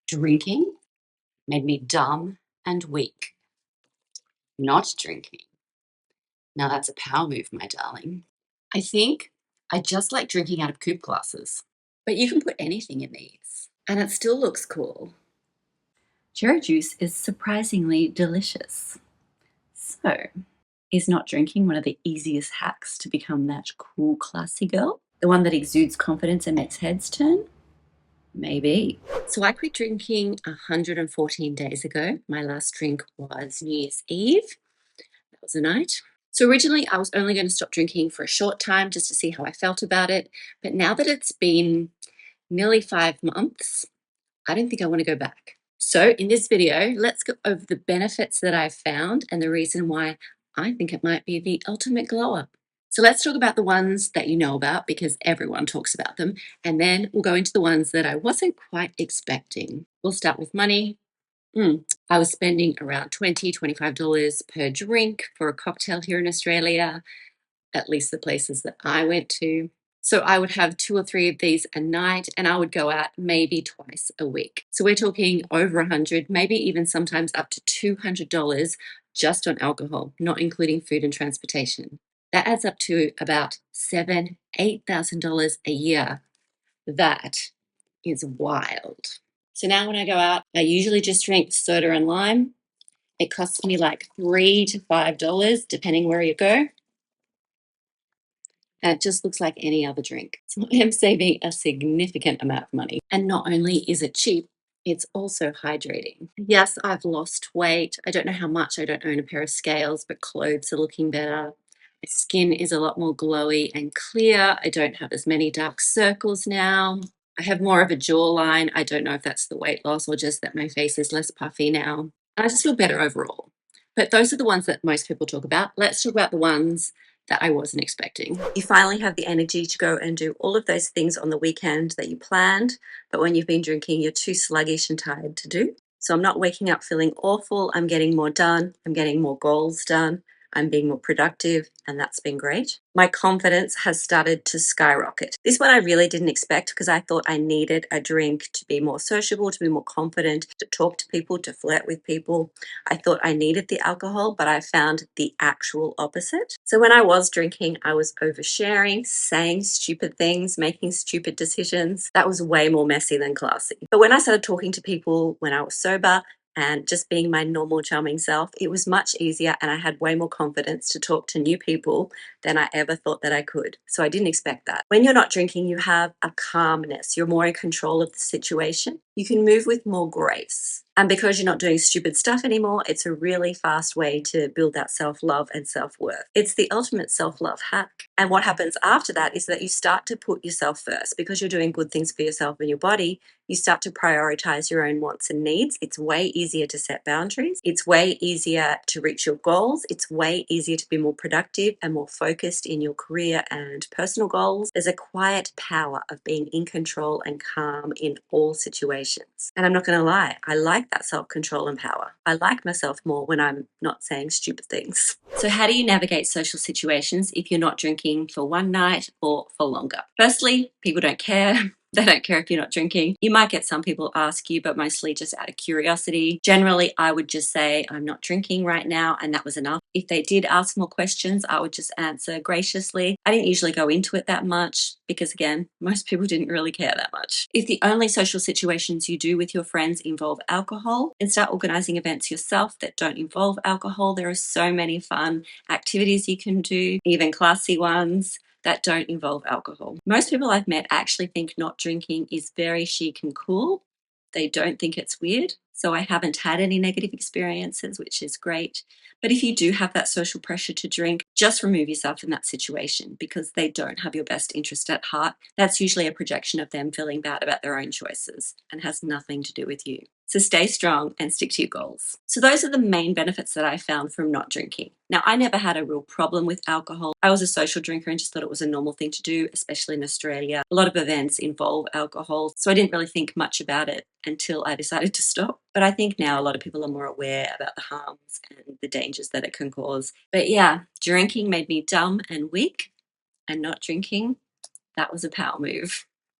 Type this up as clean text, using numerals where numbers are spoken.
Drinking made me dumb and weak. Not drinking. Now that's a power move, my darling. I think I just like drinking out of coupe glasses. But you can put anything in these, and it still looks cool. Cherry juice is surprisingly delicious. So, is not drinking one of the easiest hacks to become that cool, classy girl? The one that exudes confidence and makes heads turn? Maybe. So I quit drinking 114 days ago. My last drink was New Year's Eve. That was the night. So originally I was only going to stop drinking for a short time just to see how I felt about it. But now that it's been nearly 5 months, I don't think I want to go back. So in this video, let's go over the benefits that I've found and the reason why I think it might be the ultimate glow up. So let's talk about the ones that you know about because everyone talks about them. And then we'll go into the ones that I wasn't quite expecting. We'll start with money. I was spending around $20, $25 per drink for a cocktail here in Australia, at least the places that I went to. So I would have 2 or 3 of these a night and I would go out maybe twice a week. So we're talking over 100, maybe even sometimes up to $200 just on alcohol, not including food and transportation. That adds up to about $7,000, $8,000 a year. That is wild. So now when I go out, I usually just drink soda and lime. It costs me like $3 to $5 depending where you go. And it just looks like any other drink. So I am saving a significant amount of money. And not only is it cheap, it's also hydrating. Yes, I've lost weight. I don't know how much. I don't own a pair of scales, but clothes are looking better. My skin is a lot more glowy and clear. I don't have as many dark circles now. I have more of a jawline. I don't know if that's the weight loss or just that my face is less puffy now. I just feel better overall. But those are the ones that most people talk about. Let's talk about the ones that I wasn't expecting. You finally have the energy to go and do all of those things on the weekend that you planned, but when you've been drinking, you're too sluggish and tired to do. So I'm not waking up feeling awful. I'm getting more done. I'm getting more goals done. I'm being more productive, and that's been great. My confidence has started to skyrocket. This one I really didn't expect because I thought I needed a drink to be more sociable, to be more confident, to talk to people, to flirt with people. I thought I needed the alcohol, but I found the actual opposite. So when I was drinking, I was oversharing, saying stupid things, making stupid decisions. That was way more messy than classy. But when I started talking to people when I was sober, and just being my normal charming self, it was much easier and I had way more confidence to talk to new people than I ever thought that I could. So I didn't expect that. When you're not drinking, you have a calmness. You're more in control of the situation. You can move with more grace. And because you're not doing stupid stuff anymore, it's a really fast way to build that self-love and self-worth. It's the ultimate self-love hack. And what happens after that is that you start to put yourself first because you're doing good things for yourself and your body. You start to prioritize your own wants and needs. It's way easier to set boundaries. It's way easier to reach your goals. It's way easier to be more productive and more focused in your career and personal goals. There's a quiet power of being in control and calm in all situations. And I'm not going to lie, I like that self-control and power. I like myself more when I'm not saying stupid things. So how do you navigate social situations if you're not drinking for one night or for longer? Firstly, people don't care. They don't care if you're not drinking. You might get some people ask you, but mostly just out of curiosity. Generally, I would just say, I'm not drinking right now, and that was enough. If they did ask more questions, I would just answer graciously. I didn't usually go into it that much because, again, most people didn't really care that much. If the only social situations you do with your friends involve alcohol, then start organizing events yourself that don't involve alcohol. There are so many fun activities you can do, even classy ones that don't involve alcohol. Most people I've met actually think not drinking is very chic and cool. They don't think it's weird. So I haven't had any negative experiences, which is great. But if you do have that social pressure to drink, just remove yourself from that situation because they don't have your best interest at heart. That's usually a projection of them feeling bad about their own choices and has nothing to do with you. So stay strong and stick to your goals. So those are the main benefits that I found from not drinking. Now, I never had a real problem with alcohol. I was a social drinker and just thought it was a normal thing to do, especially in Australia. A lot of events involve alcohol, so I didn't really think much about it until I decided to stop. But I think now a lot of people are more aware about the harms and the dangers that it can cause. But yeah, drinking made me dumb and weak, and not drinking, that was a power move.